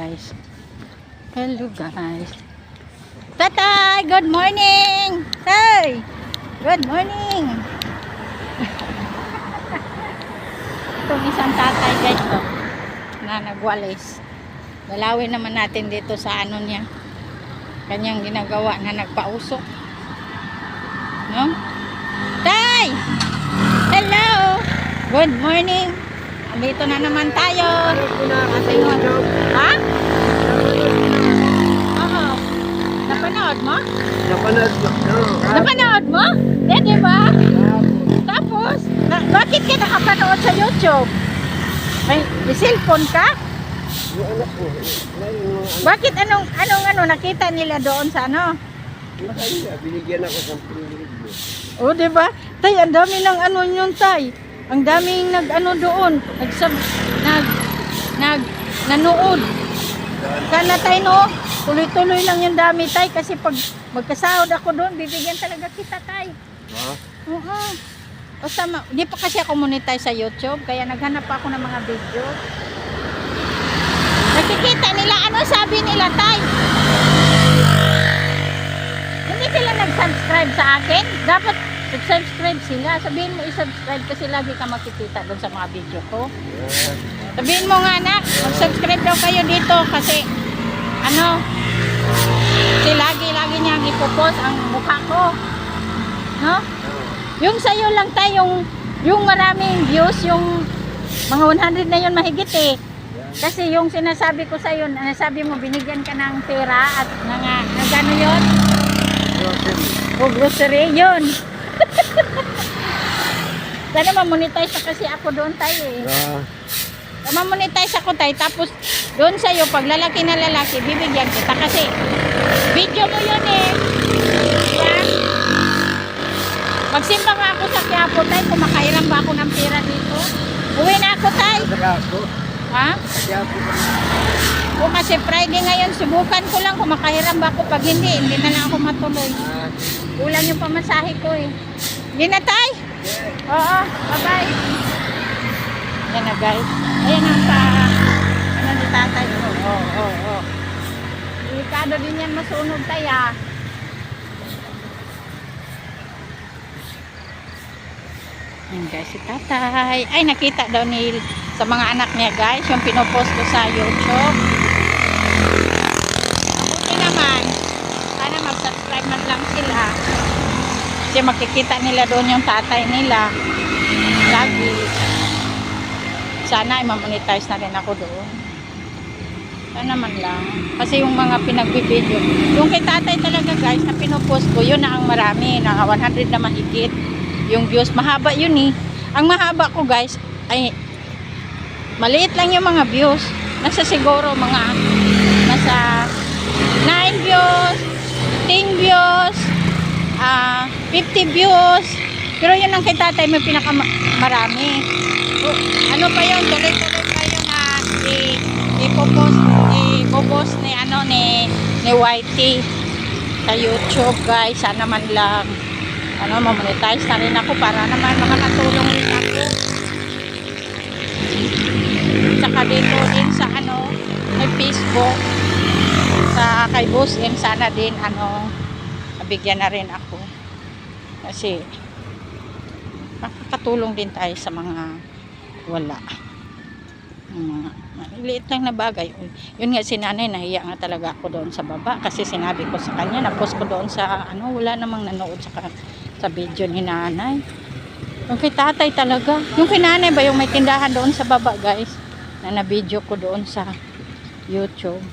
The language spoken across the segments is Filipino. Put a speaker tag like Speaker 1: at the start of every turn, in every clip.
Speaker 1: guys. Hello guys. Tatay, good morning. Hey, good morning. Itong isang tatay guys to, na nagwalis. Dalawin naman natin dito sa ano niya. Kanyang ginagawa na nagpausok. No? Tay! Hello! Good morning! Andito na naman tayo. Ha? Oo. Napanood mo?
Speaker 2: Napanood mo?
Speaker 1: Napanood mo? Yan, di ba? Tapos, bakit ka nakapanood sa YouTube? May cellphone ka?
Speaker 2: Yung anak ko.
Speaker 1: Bakit anong nakita nila doon sa ano?
Speaker 2: Binigyan ako ng privilege.
Speaker 1: Oh, di ba? Tay, ang dami ng ano yun, tay. Ang daming doon. Nanood. Kana tay, no? Tuloy-tuloy lang yung dami, tay. Kasi pag magkasahod ako doon, bibigyan talaga kita, tay.
Speaker 2: Ha?
Speaker 1: Oo. O sama, di pa kasi ako monetize sa YouTube, kaya naghanap pa ako ng mga video. Nakikita nila, ano sabi nila, tay? Hindi sila nag-subscribe sa akin. Dapat subscribe sila. Sabihin mo i-subscribe kasi lagi ka makikita doon sa mga video ko. Sabihin mo nga na, mag-subscribe daw kayo dito kasi kasi lagi niyang ipopost ang mukha ko. No? Yung sa'yo lang tayo, yung maraming views, yung mga 100 na yun mahigit eh. Kasi yung sinasabi ko sa'yo, nasabi mo binigyan ka ng pera at gano yun? O grocery, yun. Sana mamonetize na kasi ako doon tayo eh. Mamonetize ako tayo, tapos doon sa'yo, pag lalaki na lalaki, bibigyan kita kasi video mo yun eh. Diba? Magsimba nga ako sa Quiapo tayo, kumakairam ba ako ng pera dito? Uwi na ako tayo. Ha? O kasi Friday ngayon, subukan ko lang kung makahiram ba ako. Pag hindi na lang ako matuloy. Kulang yung pamasahe ko eh. Hindi na tay? Oo, bye-bye. Yan na guys. Ayan ang ni tatay. Oo. Delikado din yan masunog tayo ah. Yan guys, si tatay. Ay, nakita daw sa mga anak niya guys, yung pinopost ko sa YouTube. Mabuti naman. Sana mag-subscribe man lang sila. Kasi makikita nila doon yung tatay nila. Lagi. Sana i-monetize na rin ako doon. Sana man lang. Kasi yung mga pinagbibideo, yung kay tatay talaga guys, na pinopost ko, yun na ang marami. Na 100 na mahigit. Yung views, mahaba yun eh. Ang mahaba ko guys, ay maliit lang yung mga views. Nasa siguro nasa 9 views, 10 views, 50 views. Pero yun ang kay tatay may pinakamarami. Ano pa yun? Tuloy-tuloy pa yun na ipopost ni YT sa YouTube guys. Sana man lang mamonetize na rin ako para naman makakatulong rin ako. Saka dito din sa may Facebook sa kay Boss M, sana din nabigyan na rin ako. Kasi makakatulong din tayo sa mga wala. Liit lang na bagay. Yun nga si nanay, nahiya nga talaga ako doon sa baba kasi sinabi ko sa kanya, na-post ko doon sa wala namang nanood sa video ni nanay. Yung kay tatay talaga. Yung kay nanay ba yung may tindahan doon sa baba guys, na na-video ko doon sa YouTube.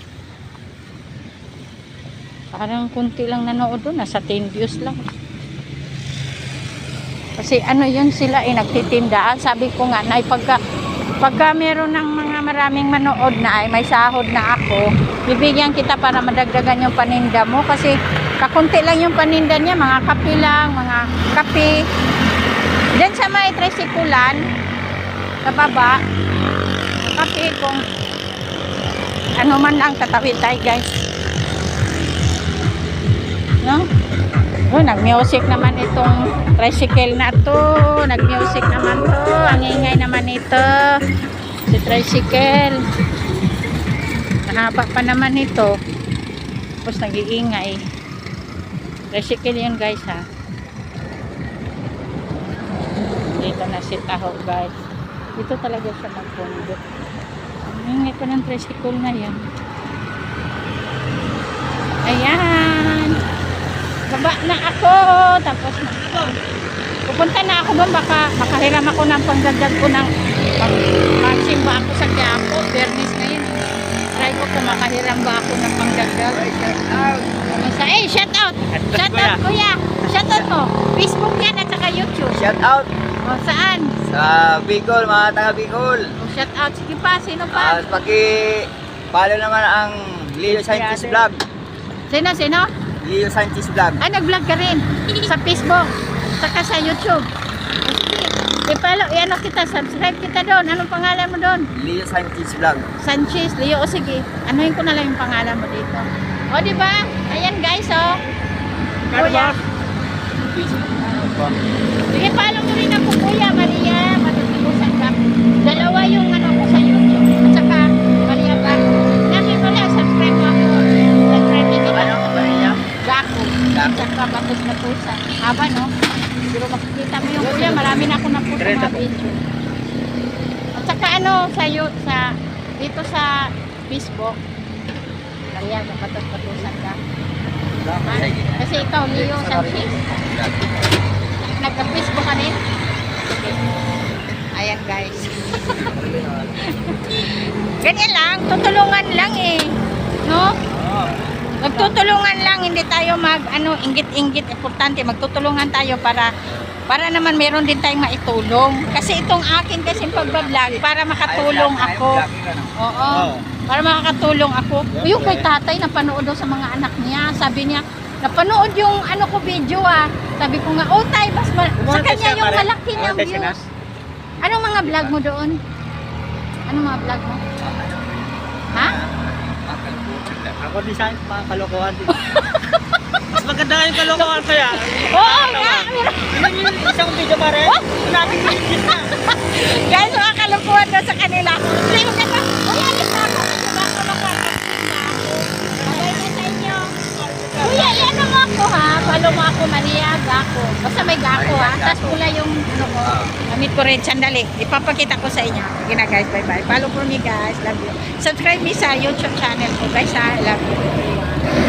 Speaker 1: Parang kunti lang nanood doon, nasa 10 views lang. Kasi yun sila nagtitinda. Sabi ko nga, nay, pagka meron ng mga maraming manood na may sahod na ako, bibigyan kita para madagdagan yung paninda mo kasi kakunti lang yung paninda niya, mga kape lang, mga kape. Diyan sa may trisikulan, sa baba, kape kung man lang tatawid tayo guys. No? Nag-music naman itong tricycle na to. Nag-music naman to. Ang ingay naman ito. Si tricycle. haba pa naman ito. Tapos nag-iingay. Tricycle yun guys ha. Dito na si Taho guys. Dito talaga siya magpundo. Ang ito ng tricycle na yan. Ayan. Baba na ako. Tapos na ako. Pupunta na ako doon. Baka makahiram ako ng pangdagdag ko ng magsimba ako sa Quiapo. Fairness ngayon. Try ko kung makahiram ba ako ng pangdagdag. Shout out. Shout out kuya. Shout out mo. Facebook yan at saka YouTube.
Speaker 3: Shout out
Speaker 1: O saan?
Speaker 3: sa Bicol, mga taga Bicol.
Speaker 1: O shout out. Sige pa. Sino pa?
Speaker 3: Paki-follow naman ang Leo Sanchez Vlog.
Speaker 1: Sino?
Speaker 3: Leo Sanchez Vlog.
Speaker 1: Ah, nag-vlog ka rin sa Facebook, saka sa YouTube. I-follow, i-ano kita, subscribe kita doon. Anong pangalan mo doon?
Speaker 3: Leo Sanchez Vlog.
Speaker 1: Sanchez, Leo. O sige, anuhin ko na lang yung pangalan mo dito. O, di ba? Ayan guys, o. Kuya. Sige, follow mo rin ako, Kuya Maria. Matutubusan ka. Dalawa yung ano ko sa YouTube. At saka, Maria ba? Namin mo lang, subscribe mo ako. Subscribe mo kita.
Speaker 3: Ano ba niya?
Speaker 1: Gaku. Saka batos-batusan. Haba, no? Pero makikita mo yung kuya, marami na ako naputo mga video. At saka ano, dito sa Facebook, kaya batos-batusan ka. Ha? Kasi ikaw, Leo Sanchez, nagka-Facebook ka rin? Ayan guys. Ganyan lang, tutulungan lang eh. No? Magtutulungan lang, hindi tayo inggit-inggit, importante magtutulungan tayo para naman meron din tayong maitulong. Kasi itong akin kasi pagbablog para makatulong ako. Oo. Para makakatulong ako. Yung kay tatay napanood daw sa mga anak niya. Sabi niya, napanood yung ano ko video ah. Sabi ko nga, tay, sa kanya yung malaki niyang views. Anong mga vlog mo doon? Anong mga vlog mo? Ha?
Speaker 3: Ako di sa kalokohan din. Mas maganda nga yung kalokohan kaya.
Speaker 1: Oo nga!
Speaker 3: Yung isang video pare. Natin yung na.
Speaker 1: Guys, mga kalukuhan daw sa kanila. Sino ka ba? Kuya, alis na ako. Diba ako Bagay na sa inyo. Kuya, ano mo ako ha? Follow mo ako, Maria, Gako. Basta may Gako ha. Tapos pula yung ano ko. Gamit ko rin. Sandali. Ipapakita ko sa inyo. Sige na guys, bye-bye. Follow for me guys. Love you. Subscribe me sa YouTube channel ko guys ha. I love you.